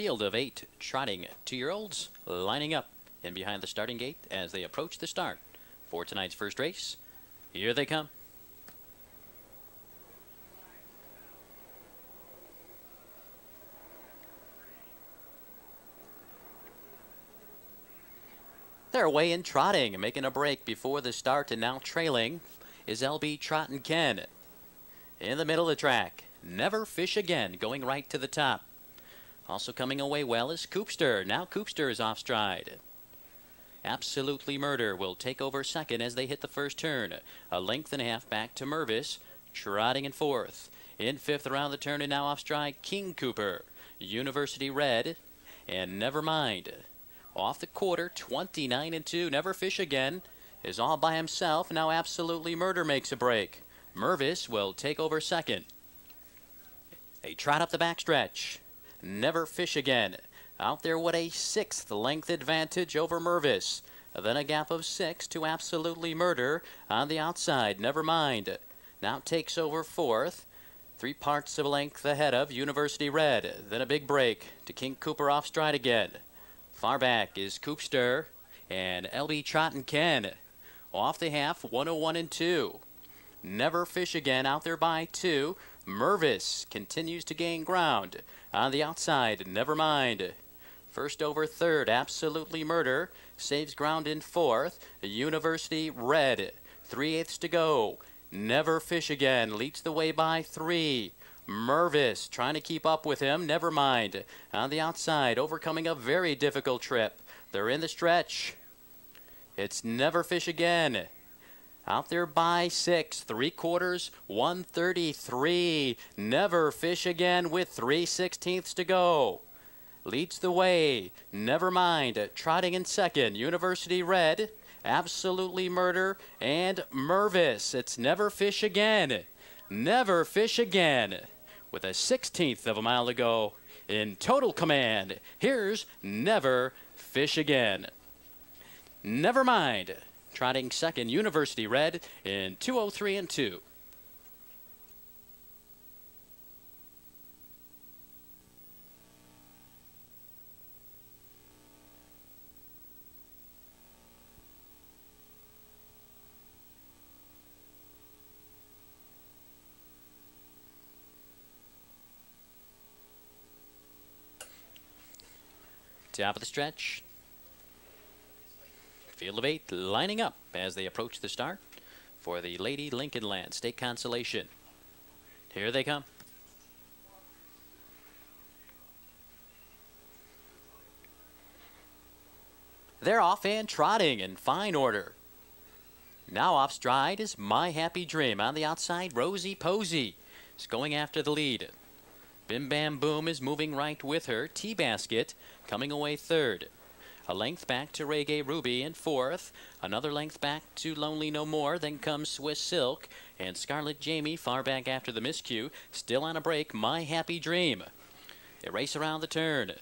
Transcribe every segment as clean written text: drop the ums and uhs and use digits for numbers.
field of 8 trotting 2-year-olds lining up in behind the starting gate as they approach the start for tonight's first race. Here they come. They're away in trotting, making a break before the start, and now trailing is LB Trottin' Ken. In the middle of the track, Never Fish Again, going right to the top. Also coming away well is Coopster. Now Coopster is off stride. Absolutely Murder will take over second as they hit the first turn. A length and a half back to Mervis, trotting in fourth. In fifth around the turn and now off stride, King Cooper, University Red, and Nevermind. Off the quarter, 29-2. Never Fish Again is all by himself. Now Absolutely Murder makes a break. Mervis will take over second. They trot up the backstretch. Never Fish Again out there with a 6th length advantage over Mervis. Then a gap of 6 to Absolutely Murder on the outside. Nevermind now takes over 4th. 3 parts of a length ahead of University Red. Then a big break to King Cooper off stride again. Far back is Coopster and LB Trottin' Ken. Off the half, 101-2. Never Fish Again out there by 2. Mervis continues to gain ground. On the outside, Nevermind. First over third, Absolutely Murder saves ground in fourth. University Red, 3/8 to go. Never Fish Again leads the way by 3. Mervis trying to keep up with him. Nevermind on the outside, overcoming a very difficult trip. They're in the stretch. It's Never Fish Again. Out there by 6, 3/4, 133. Never Fish Again with 3/16 to go. Leads the way. Nevermind trotting in second. University Red, Absolutely Murder, and Mervis. It's Never Fish Again. Never Fish Again with a 1/16 of a mile to go in total command. Here's Never Fish Again. Nevermind trotting second. University Red in 2:03-2. Top of the stretch. Field of 8 lining up as they approach the start for the Lady Lincoln Land State Consolation. Here they come. They're off and trotting in fine order. Now off stride is My Happy Dream. On the outside, Rosie Posey is going after the lead. Bim Bam Boom is moving right with her. T-Basket coming away third. A length back to Reggae Ruby in fourth. Another length back to Lonely No More. Then comes Swiss Silk and Scarlet Jamie far back after the miscue. Still on a break, My Happy Dream. They race around the turn.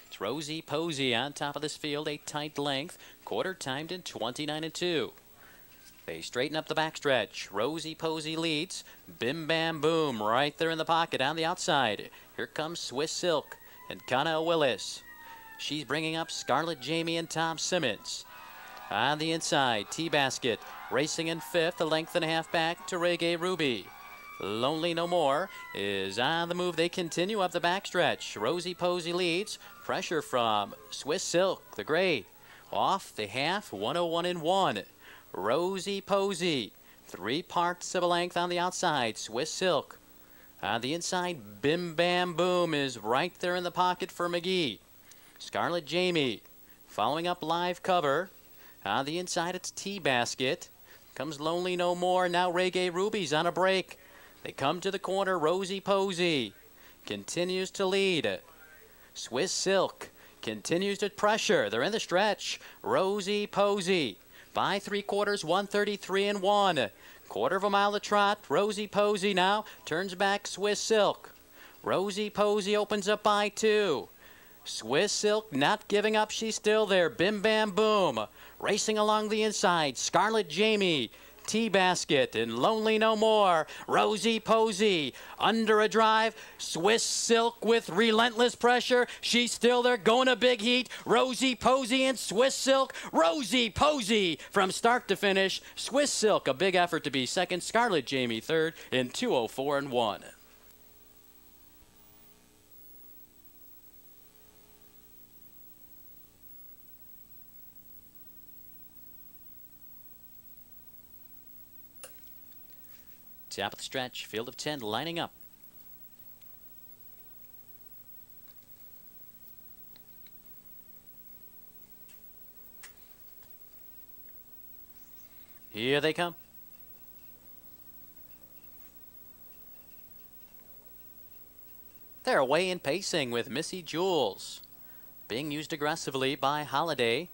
It's Rosie Posey on top of this field, a tight length. Quarter timed in 29-2. They straighten up the backstretch. Rosie Posey leads. Bim Bam Boom right there in the pocket on the outside. Here comes Swiss Silk and Connell Willis. She's bringing up Scarlet Jamie and Tom Simmons. On the inside, T-Basket racing in fifth, a length and a half back to Reggae Ruby. Lonely No More is on the move. They continue up the backstretch. Rosie Posey leads. Pressure from Swiss Silk, the gray. Off the half, 101-1. Rosie Posey, 3 parts of a length on the outside. Swiss Silk. On the inside, Bim Bam Boom is right there in the pocket for McGee. Scarlet Jamie following up live cover. On the inside, it's T-Basket. Comes Lonely No More. Now Reggae Ruby's on a break. They come to the corner. Rosie Posey continues to lead. Swiss Silk continues to pressure. They're in the stretch. Rosie Posey by 3/4, 133-1. Quarter of a mile to trot. Rosie Posey now turns back Swiss Silk. Rosie Posey opens up by 2. Swiss Silk not giving up. She's still there. Bim Bam Boom racing along the inside. Scarlet Jamie Tea Basket and Lonely No More. Rosie Posey under a drive. Swiss Silk with relentless pressure. She's still there going a big heat. Rosie Posey and Swiss Silk. Rosie Posey from start to finish. Swiss Silk, a big effort to be second. Scarlett Jamie third in 2:04.1. Top of the stretch, field of 10 lining up. Here they come. They're away in pacing with Missy Jules. Being used aggressively by Holiday.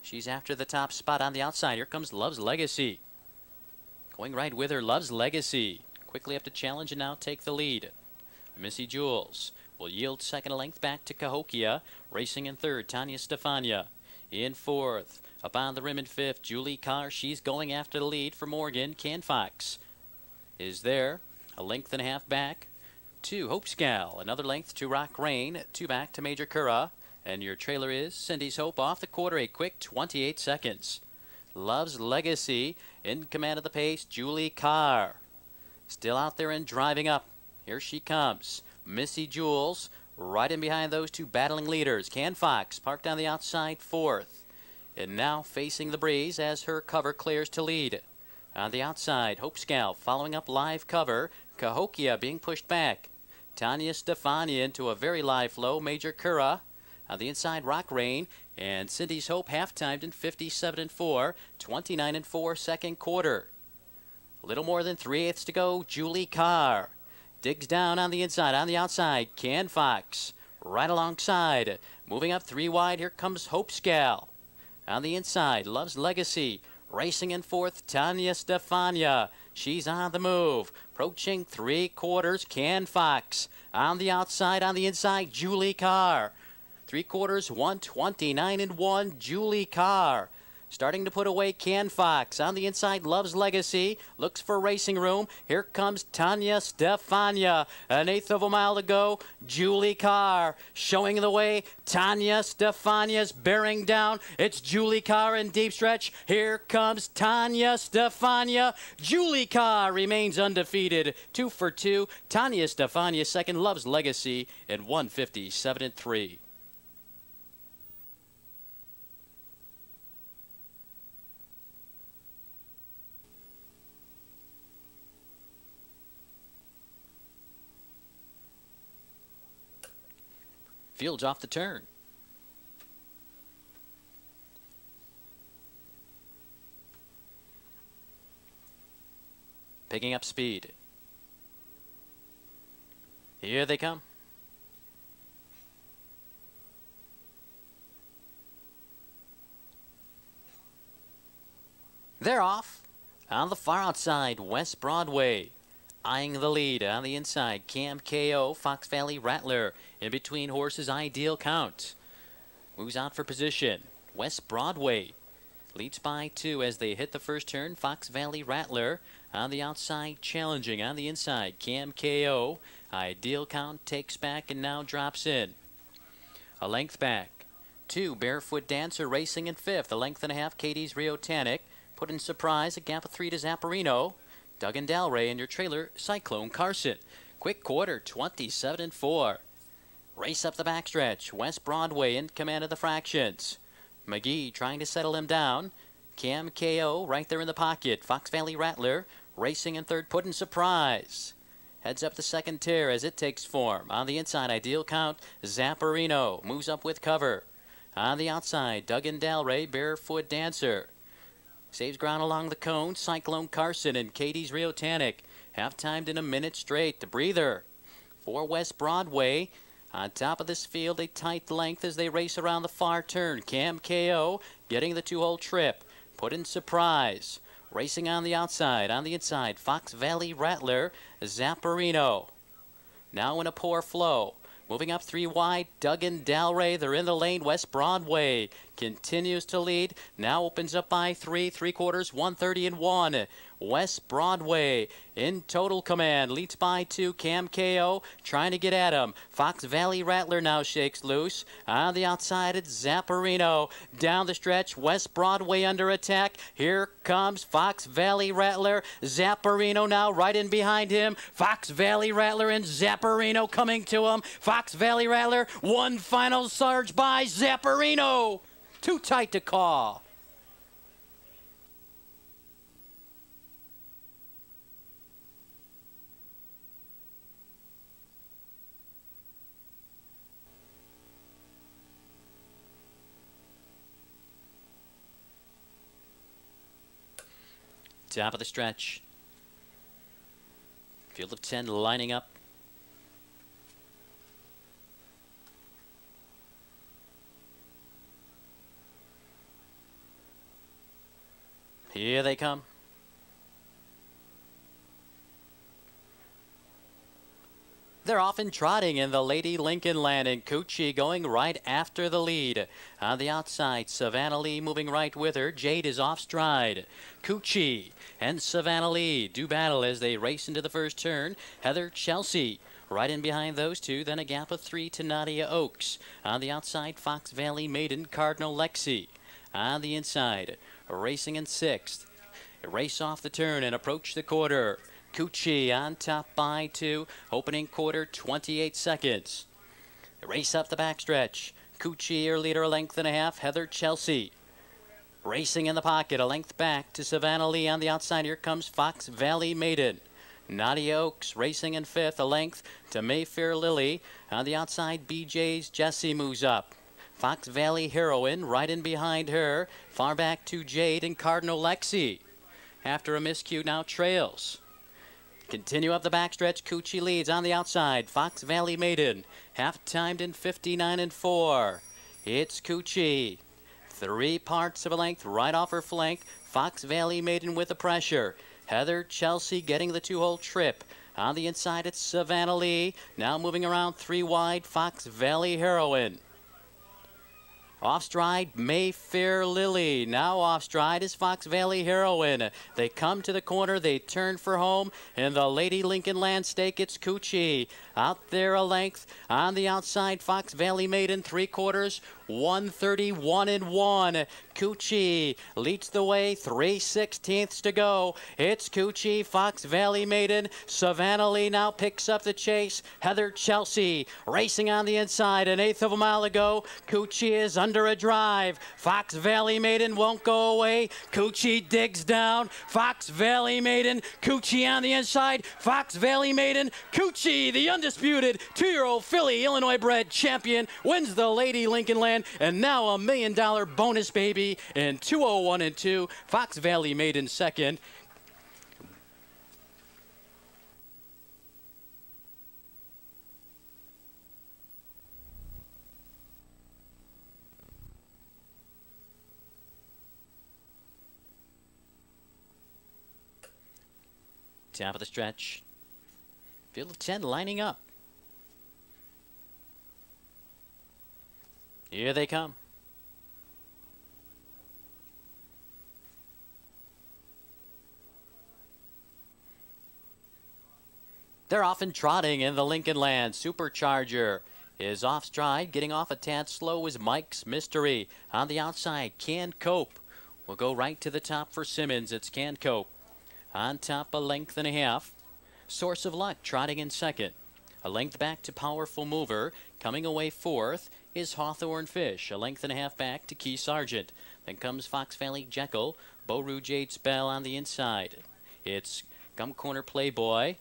She's after the top spot on the outside. Here comes Love's Legacy. Going right with her, Love's Legacy. Quickly up to challenge and now take the lead. Missy Jules will yield second length back to Cahokia. Racing in third, Tanya Stefania. In fourth, up on the rim in fifth, Julie Carr. She's going after the lead for Morgan. Can Fox is there. A length and a half back to Hope Scal. Another length to Rock Rain. Two back to Major Curra. And your trailer is Cindy's Hope off the quarter, a quick 28 seconds. Love's Legacy in command of the pace. Julie Carr still out there and driving up. Here she comes. Missy Jules right in behind those two battling leaders. Can Fox parked on the outside fourth. And now facing the breeze as her cover clears to lead. On the outside, Hope Scal following up live cover. Cahokia being pushed back. Tanya Stefania into a very live flow. Major Curra. On the inside, Rock Rain. And Cindy's Hope half-timed in 57-4, 29-4 second quarter. A little more than 3/8 to go. Julie Carr digs down on the inside. On the outside, Can Fox right alongside. Moving up three wide, here comes Hope Scal. On the inside, Love's Legacy. Racing in fourth, Tanya Stefania. She's on the move. Approaching three quarters, Can Fox. On the outside, on the inside, Julie Carr. Three quarters, 129-1, Julie Carr. Starting to put away Can Fox. On the inside, Love's Legacy. Looks for racing room. Here comes Tanya Stefania. An eighth of a mile to go. Julie Carr showing the way. Tanya Stefania's bearing down. It's Julie Carr in deep stretch. Here comes Tanya Stefania. Julie Carr remains undefeated. 2 for 2. Tanya Stefania second. Love's Legacy in 157-3. Fields off the turn. Picking up speed. Here they come. They're off. On the far outside, West Broadway. Eyeing the lead on the inside, Cam KO, Fox Valley Rattler. In between horses, Ideal Count. Moves out for position. West Broadway leads by 2 as they hit the first turn. Fox Valley Rattler on the outside, challenging on the inside. Cam KO, Ideal Count takes back and now drops in. A length back. 2, Barefoot Dancer racing in fifth. A length and a half, Katie's Rio Tannic. Put in surprise, a gap of 3 to Zapparino. Duggan Dalray and your trailer, Cyclone Carson. Quick quarter, 27-4. Race up the backstretch. West Broadway in command of the fractions. McGee trying to settle him down. Cam KO right there in the pocket. Fox Valley Rattler racing in third, put in surprise. Heads up the second tier as it takes form. On the inside, Ideal Count. Zapparino moves up with cover. On the outside, Duggan Dalray, Barefoot Dancer. Saves ground along the cone. Cyclone Carson and Katie's Rio Tannic. Half-timed in a minute straight. The breather for West Broadway. On top of this field, a tight length as they race around the far turn. Cam KO getting the 2-hole trip. Put in surprise. Racing on the outside. On the inside, Fox Valley Rattler. Zapparino. Now in a poor flow. Moving up 3 wide, Duggan Dalray. They're in the lane. West Broadway continues to lead. Now opens up by 3/3, 130-1. West Broadway in total command. Leads by 2. Cam KO trying to get at him. Fox Valley Rattler now shakes loose. On the outside, it's Zapparino. Down the stretch, West Broadway under attack. Here comes Fox Valley Rattler. Zapparino now right in behind him. Fox Valley Rattler and Zapparino coming to him. Fox Valley Rattler, one final surge by Zapparino. Too tight to call. Top of the stretch. Field of 10 lining up. Here they come. They're often trotting in the Lady Lincoln Land, and Coochie going right after the lead. On the outside, Savannah Lee moving right with her. Jade is off stride. Coochie and Savannah Lee do battle as they race into the first turn. Heather Chelsea right in behind those two. Then a gap of 3 to Nadia Oaks. On the outside, Fox Valley Maiden, Cardinal Lexi. On the inside, racing in 6th. Race off the turn and approach the quarter. Coochie on top by 2. Opening quarter, 28 seconds. Race up the backstretch. Coochie, her leader, a length and a half. Heather Chelsea racing in the pocket, a length back to Savannah Lee on the outside. Here comes Fox Valley Maiden. Nadia Oaks racing in 5th, a length to Mayfair Lily. On the outside, BJ's Jessie moves up. Fox Valley Heroine right in behind her. Far back to Jade and Cardinal Lexi. After a miscue, now trails. Continue up the backstretch. Coochie leads on the outside. Fox Valley Maiden half-timed in 59-4. It's Coochie. 3 parts of a length right off her flank. Fox Valley Maiden with the pressure. Heather Chelsea getting the 2-hole trip. On the inside, it's Savannah Lee. Now moving around 3 wide. Fox Valley Heroine. Off stride, Mayfair Lily. Now off stride is Fox Valley Heroine. They come to the corner, they turn for home. In the Lady Lincoln Land Stake, it's Coochie. Out there a length. On the outside, Fox Valley Maiden, 3/4, 131-1. Coochie leads the way, 3/16 to go. It's Coochie, Fox Valley Maiden. Savannah Lee now picks up the chase. Heather Chelsea racing on the inside, 1/8 of a mile to go. Coochie is under a drive. Fox Valley Maiden won't go away. Coochie digs down. Fox Valley Maiden. Coochie on the inside. Fox Valley Maiden. Coochie, the undisputed 2-year-old filly Illinois bred champion, wins the Lady Lincoln Land, and now a $1 million bonus baby in 201-2. Fox Valley Maiden second. Top of the stretch. Field of 10 lining up. Here they come. They're often trotting in the Lincoln Land. Supercharger is off stride. Getting off a tad slow is Mike's Mystery. On the outside, Can Cope will go right to the top for Simmons. It's Can Cope. On top, a length and a half. Source of Luck trotting in second. A length back to Powerful Mover. Coming away 4th is Hawthorne Fish. A length and a half back to Key Sargent. Then comes Fox Valley Jekyll. Beau Rouge Jade Spell on the inside. It's Gum Corner Playboy.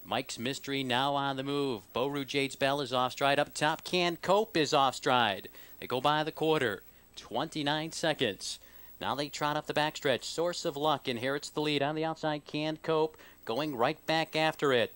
Mike's Mystery now on the move. Beau Rouge Jade Spell is off stride. Up top, Can Cope is off stride. They go by the quarter. 29 seconds. Now they trot up the backstretch. Source of Luck inherits the lead. On the outside, Can Cope going right back after it.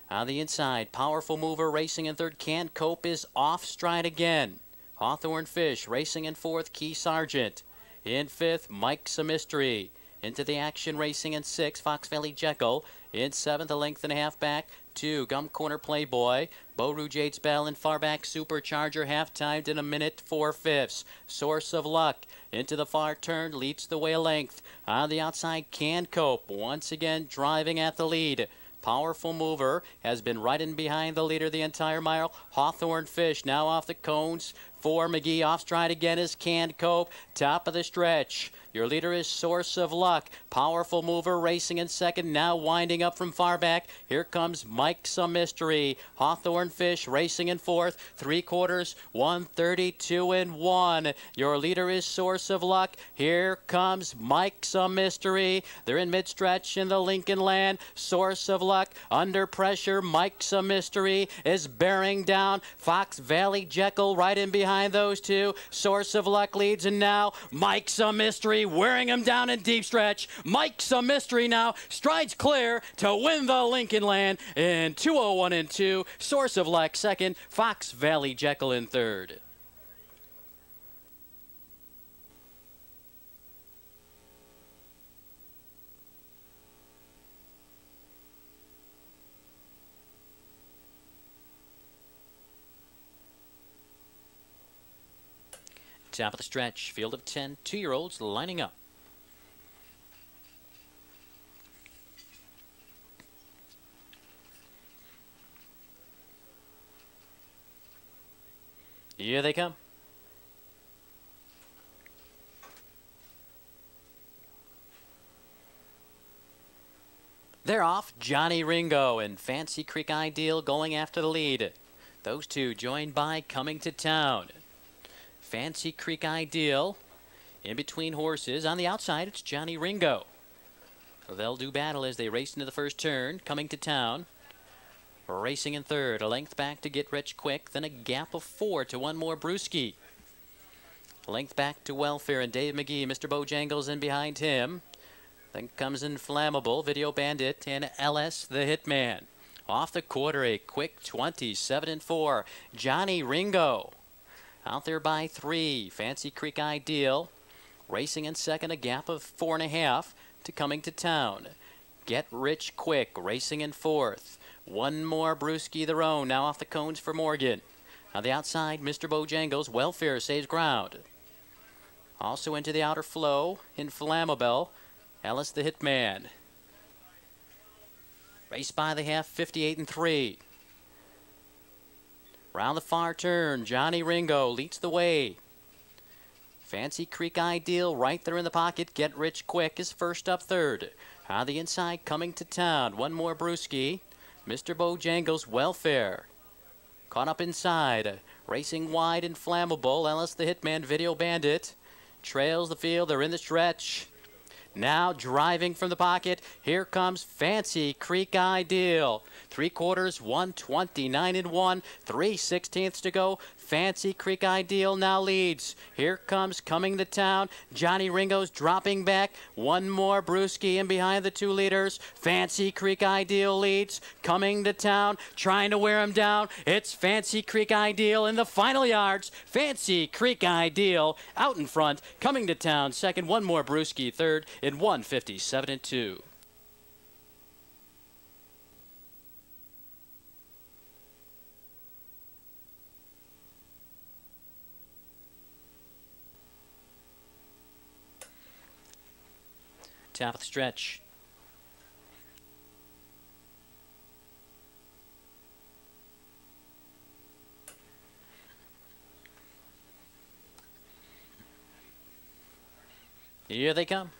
On the inside, Powerful Mover racing in 3rd. Can Cope is off stride again. Hawthorne Fish racing in 4th. Key Sargent. In 5th, Mike's a Mystery. Into the action, racing in 6, Fox Valley Jekyll. In 7th, a length and a half back, 2, Gum Corner Playboy. Beau Rouge Yates Bell and far back Supercharger, half-timed in 1:04. Source of Luck into the far turn, leads the way a length. On the outside, Can Cope once again driving at the lead. Powerful Mover has been right in behind the leader the entire mile. Hawthorne Fish now off the cones for McGee. Off stride again is Can Cope. Top of the stretch. Your leader is Source of Luck. Powerful Mover racing in second. Now winding up from far back. Here comes Mike's a Mystery. Hawthorne Fish racing in fourth. 3/4, 1:32.1. Your leader is Source of Luck. Here comes Mike's a Mystery. They're in mid-stretch in the Lincoln Land. Source of Luck under pressure. Mike's a Mystery is bearing down Fox Valley Jekyll right in behind those two. Source of Luck leads, and now Mike's a Mystery wearing him down in deep stretch. Mike's a Mystery now strides clear to win the Lincoln Land in 2:01 and 2. Source of Luck second. Fox Valley Jekyll in third. Top of the stretch, field of 10 two-year-olds lining up. Here they come. They're off. Johnny Ringo and Fancy Creek Ideal going after the lead. Those two joined by Coming to Town. Fancy Creek Ideal in between horses. On the outside, it's Johnny Ringo. They'll do battle as they race into the first turn. Coming to Town. Racing in third. A length back to Get Rich Quick. Then a gap of 4 to one more Brewski. A length back to Welfare and Dave McGee. Mr. Bojangles in behind him. Then comes Inflammable, Video Bandit, and LS the Hitman. Off the quarter, a quick 27-4. Johnny Ringo. Out there by 3, Fancy Creek Ideal. Racing in second, a gap of 4.5 to Coming to Town. Get Rich Quick, racing in fourth. One more Brewski their own, now off the cones for Morgan. On the outside, Mr. Bojangles, Welfare saves ground. Also into the outer flow, Inflammable, Alice the Hitman. Race by the half, 58-3. Round the far turn, Johnny Ringo leads the way. Fancy Creek Ideal right there in the pocket. Get Rich Quick is first up third. On the inside, Coming to Town. One more Brewski. Mr. Bojangles, Welfare. Caught up inside. Racing wide, Inflammable. Ellis the Hitman, Video Bandit. Trails the field. They're in the stretch. Now driving from the pocket, here comes Fancy Creek Ideal. 3/4, 1:29.1, 3/16 to go. Fancy Creek Ideal now leads. Here comes Coming to Town. Johnny Ringo's dropping back. One more Brewski in behind the two leaders. Fancy Creek Ideal leads. Coming to Town, trying to wear him down. It's Fancy Creek Ideal in the final yards. Fancy Creek Ideal out in front. Coming to Town second. One more Brewski third in 1:57.2. Top of the stretch. Here they come.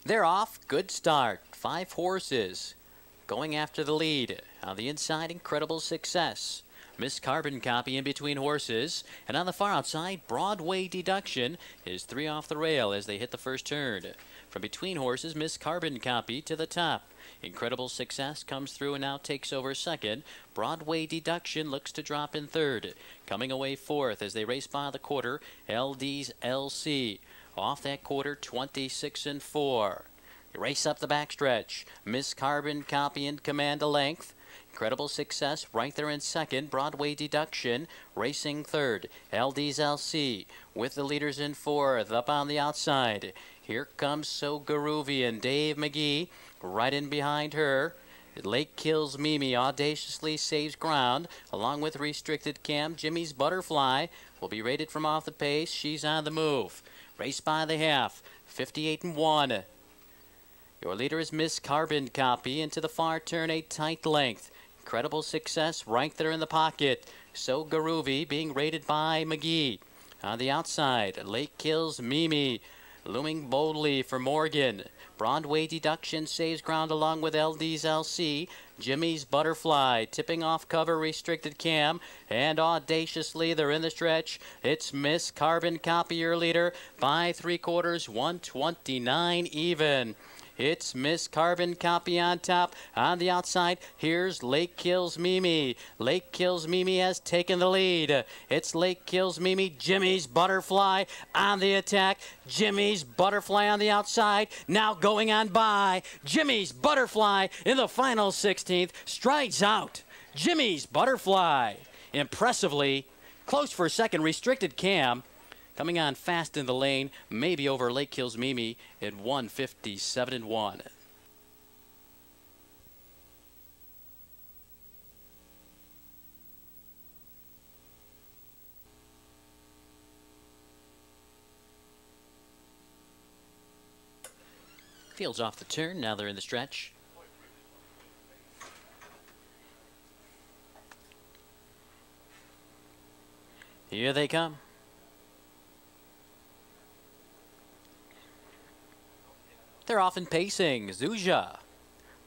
They're off. Good start. 5 horses going after the lead. On the inside, Incredible Success. Miss Carbon Copy in between horses. And on the far outside, Broadway Deduction is 3 off the rail as they hit the first turn. From between horses, Miss Carbon Copy to the top. Incredible Success comes through and now takes over second. Broadway Deduction looks to drop in third. Coming away fourth as they race by the quarter, LD's LC. Off that quarter, 26-4. Race up the backstretch. Miss Carbon Copy in command a length. Incredible Success right there in second. Broadway Deduction racing third. LD's LC with the leaders in fourth. Up on the outside, here comes So Garuvian. Dave McGee right in behind her. Lake Kills Mimi audaciously saves ground, along with Restricted Cam. Jimmy's Butterfly will be rated from off the pace. She's on the move. Race by the half, 58-1. Your leader is Miss Carbon Copy. Into the far turn, a tight length. Incredible Success right there in the pocket. So Garuvi being rated by McGee. On the outside, Lake Kills Mimi looming boldly for Morgan. Broadway Deduction saves ground along with LD's LC. Jimmy's Butterfly tipping off cover. Restricted Cam, and audaciously they're in the stretch. It's Miss Carbon Copy, your leader, by 3/4, 129 even. It's Miss Carbon Copy on top. On the outside, here's Lake Kills Mimi. Lake Kills Mimi has taken the lead. It's Lake Kills Mimi. Jimmy's Butterfly on the attack. Jimmy's Butterfly on the outside. Now going on by. Jimmy's Butterfly in the final 16th. Strides out. Jimmy's Butterfly. Impressively close for second. Restricted Cam coming on fast in the lane, maybe over Lake Kills Mimi at 157-1. Fields off the turn, now they're in the stretch. Here they come. They're off in pacing. Zuja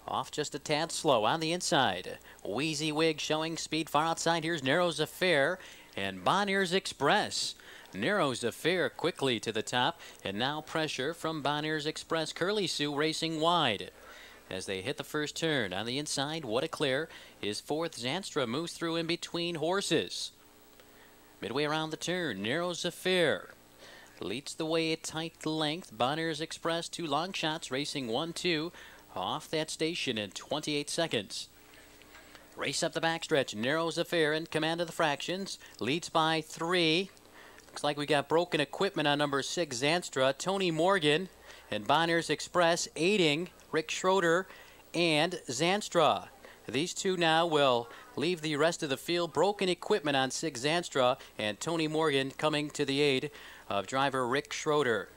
off just a tad slow on the inside. Wheezy Wig showing speed far outside. Here's Narrows Affair and Bonniers's Express. Narrows Affair quickly to the top, and now pressure from Bonniers's Express. Curly Sue racing wide as they hit the first turn. On the inside, What a Clear is fourth. Zanstra moves through in between horses. Midway around the turn, Narrows Affair leads the way at tight length. Bonniers's Express, 2 long shots, racing 1-2 off that station in 28 seconds. Race up the backstretch. Narrows Affair in command of the fractions. Leads by 3. Looks like we got broken equipment on number 6, Zanstra. Tony Morgan and Bonniers's Express aiding Rick Schroeder and Zanstra. These two now will leave the rest of the field. Broken equipment on 6, Zanstra, and Tony Morgan coming to the aid of driver Rick Schroeder.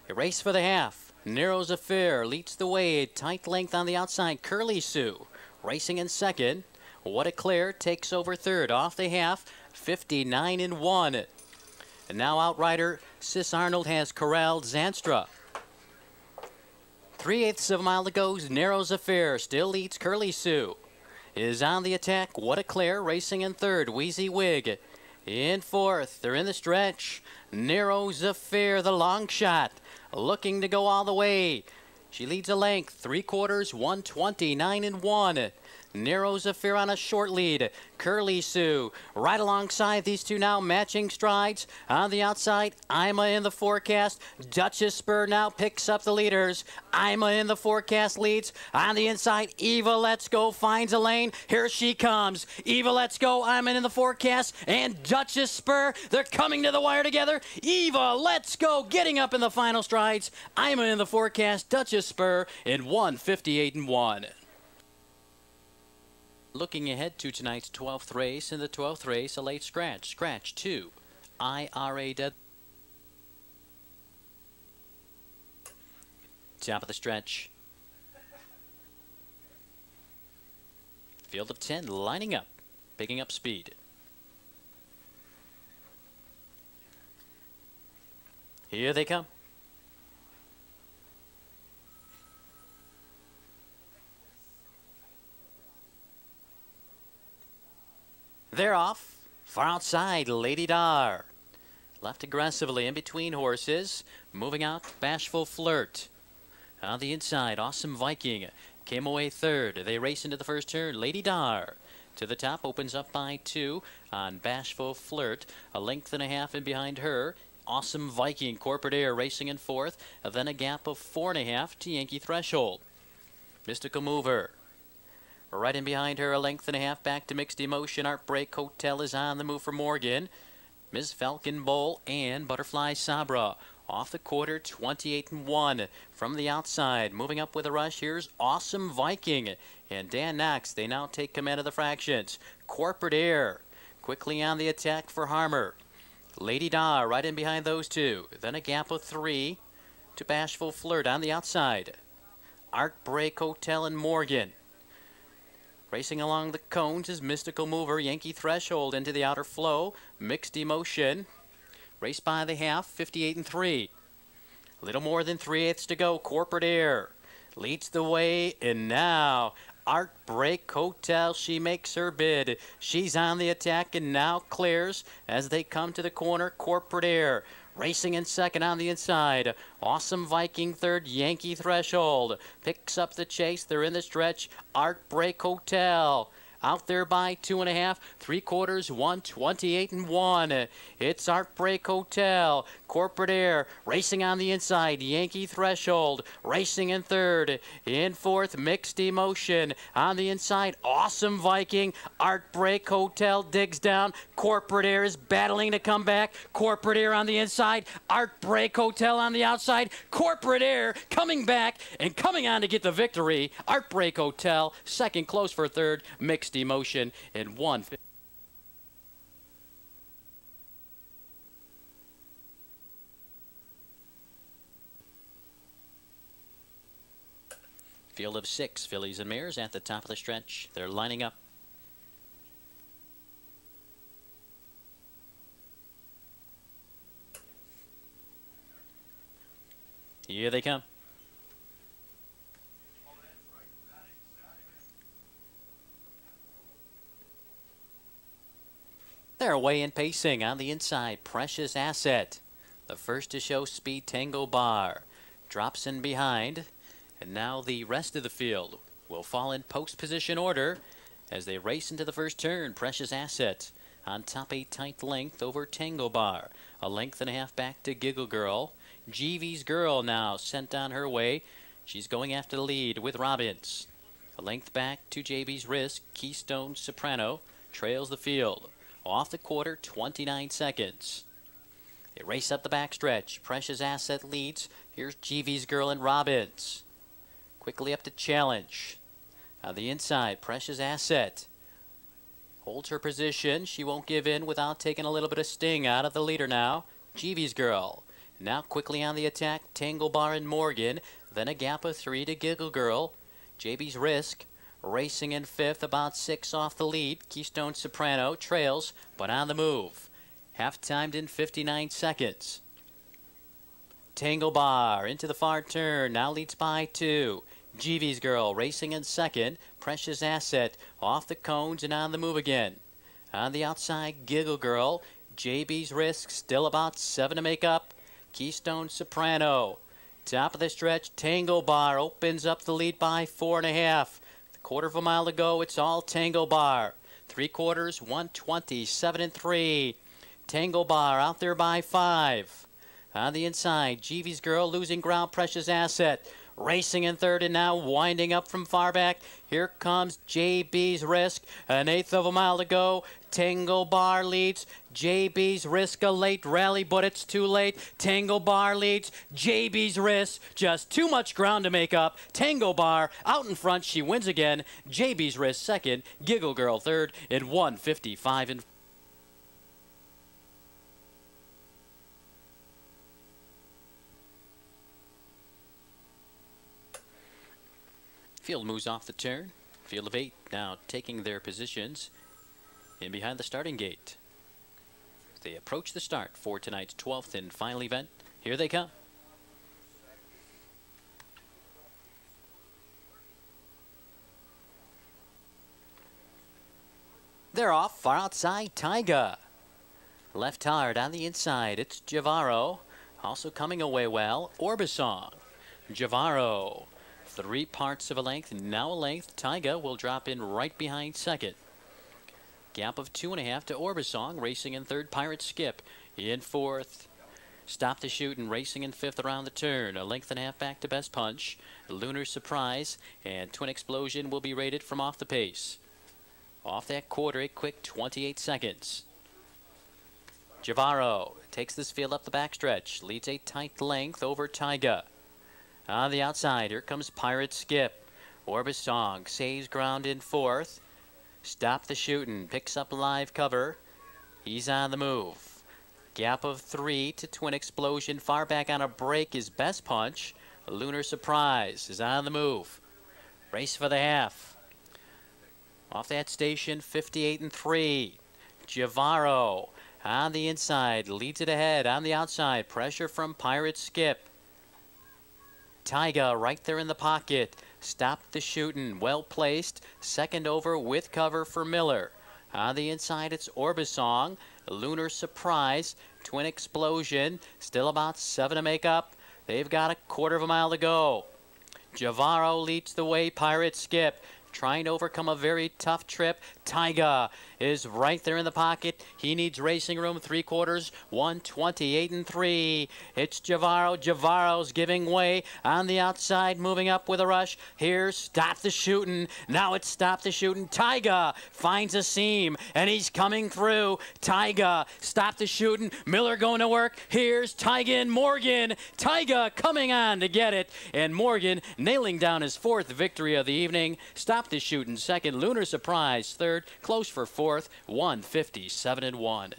A race for the half. Narrows Affair leads the way. Tight length on the outside. Curly Sue racing in second. What a Clear takes over third. Off the half, 59-1. And now outrider Sis Arnold has corralled Zanstra. 3/8 of a mile to go. Narrows Affair still leads. Curly Sue is on the attack. What a Clear racing in third. Wheezy Wig in fourth. They're in the stretch. Narrows Affair, the long shot, looking to go all the way. She leads a length, 3/4, 129-1. Narrows Affair on a short lead. Curly Sue right alongside these two now, matching strides. On the outside, Ima in the forecast. Duchess Spur now picks up the leaders. Ima in the forecast leads. On the inside, Eva Let's Go finds a lane. Here she comes. Eva Let's Go, Ima in the forecast, and Duchess Spur. They're coming to the wire together. Eva Let's Go getting up in the final strides. Ima in the forecast, Duchess Spur in 158-1. Looking ahead to tonight's 12th race. In the 12th race, a late scratch. Scratch 2. IRA dead. Top of the stretch. Field of 10 lining up, picking up speed. Here they come. They're off. Far outside, Lady Dar. Left aggressively in between horses. Moving out, Bashful Flirt. On the inside, Awesome Viking came away third. They race into the first turn. Lady Dar to the top, opens up by 2 on Bashful Flirt. A length and a half in behind her. Awesome Viking, Corporate Air racing in fourth. Then a gap of 4.5 to Yankee Threshold. Mystical Mover Right in behind her, a length and a half back to Mixed Emotion. Heartbreak Hotel is on the move for Morgan. Ms. Falcon Bowl and Butterfly Sabra. Off the quarter, 28-1 from the outside. Moving up with a rush, here's Awesome Viking and Dan Knox. They now take command of the fractions. Corporate Air quickly on the attack for Harmer. Lady Da right in behind those two. Then a gap of 3 to Bashful Flirt on the outside. Heartbreak Hotel and Morgan. Racing along the cones is Mystical Mover, Yankee Threshold into the outer flow. Mixed Emotion. Race by the half, 58-3. Little more than 3/8 to go. Corporate Air leads the way, and now Heartbreak Hotel, she makes her bid. She's on the attack and now clears as they come to the corner. Corporate Air racing in second on the inside. Awesome Viking third. Yankee Threshold picks up the chase. They're in the stretch. Heartbreak Hotel out there by 2.5, 3/4, 128-1. It's Heartbreak Hotel. Corporate Air racing on the inside. Yankee Threshold racing in third. In fourth, Mixed Emotion on the inside. Awesome Viking. Heartbreak Hotel digs down. Corporate Air is battling to come back. Corporate Air on the inside. Heartbreak Hotel on the outside. Corporate Air coming back and coming on to get the victory. Heartbreak Hotel second, close for third. Mixed Emotion in 1. Field of 6 fillies and mares at the top of the stretch. They're lining up. Here they come. They're away in pacing on the inside. Precious Asset. The first to show speed, Tango Bar. Drops in behind. And now the rest of the field will fall in post position order as they race into the first turn. Precious Asset on top, a tight length over Tango Bar. A length and a half back to Giggle Girl. GV's Girl now sent on her way. She's going after the lead with Robbins. A length back to JB's Risk. Keystone Soprano trails the field. Off the quarter, 29 seconds. They race up the backstretch. Precious Asset leads. Here's GV's Girl and Robbins. Quickly up to challenge. On the inside, Precious Asset holds her position. She won't give in without taking a little bit of sting out of the leader now. GV's Girl. Now quickly on the attack, Tangle Bar and Morgan. Then a gap of 3 to Giggle Girl. JB's Risk racing in fifth, about 6 off the lead. Keystone Soprano trails, but on the move. Half-timed in 59 seconds. Tangle Bar into the far turn, now leads by 2. GV's Girl racing in second. Precious Asset off the cones and on the move again. On the outside, Giggle Girl. JB's Risk still about 7 to make up. Keystone Soprano. Top of the stretch, Tango Bar opens up the lead by 4.5. Quarter of a mile to go. It's all Tango Bar. 3/4, 127-3. Tango Bar out there by 5. On the inside, GV's Girl losing ground. Precious Asset racing in third and now winding up from far back. Here comes JB's Risk. 1/8 of a mile to go. Tango Bar leads. JB's Risk, a late rally, but it's too late. Tango Bar leads. JB's Risk, just too much ground to make up. Tango Bar out in front. She wins again. JB's Risk second. Giggle Girl third in 1:55. Field moves off the turn. Field of 8 now taking their positions in behind the starting gate. They approach the start for tonight's 12th and final event. Here they come. They're off far outside. Tyga left hard on the inside. It's Javaro also coming away well. Orbisong. Javaro 3 parts of a length, now a length. Tyga will drop in right behind second. Gap of 2.5 to Orbisong, racing in third. Pirate Skip in fourth. Stop the Shootin' racing in 5th around the turn. A length and a half back to Best Punch. Lunar Surprise and Twin Explosion will be rated from off the pace. Off that quarter, a quick 28 seconds. Javaro takes this field up the backstretch. Leads a tight length over Tyga. On the outside, here comes Pirate Skip. Orbis Song saves ground in 4th. Stop the Shootin' picks up live cover. He's on the move. Gap of 3 to Twin Explosion. Far back on a break is Best Punch. Lunar Surprise is on the move. Race for the half. Off that station, 58-3. Javaro on the inside, leads it ahead. On the outside, pressure from Pirate Skip. Tyga right there in the pocket. Stop the Shootin', well placed. Second over with cover for Miller. On the inside, it's Orbis Song. Lunar Surprise. Twin Explosion. Still about 7 to make up. They've got a quarter of a mile to go. Javaro leads the way. Pirate Skip trying to overcome a very tough trip. Tyga is right there in the pocket. He needs racing room. 3/4, 128-3. It's Javaro. Javaro's giving way on the outside, moving up with a rush. Here's Stop the Shootin'. Now it's Stop the Shootin'. Tyga finds a seam, and he's coming through. Tyga, Stop the Shootin'. Miller going to work. Here's Tyga and Morgan. Tyga coming on to get it, and Morgan nailing down his 4th victory of the evening. Stop the Shootin' second. Lunar Surprise third. Close for 4th. 157-1.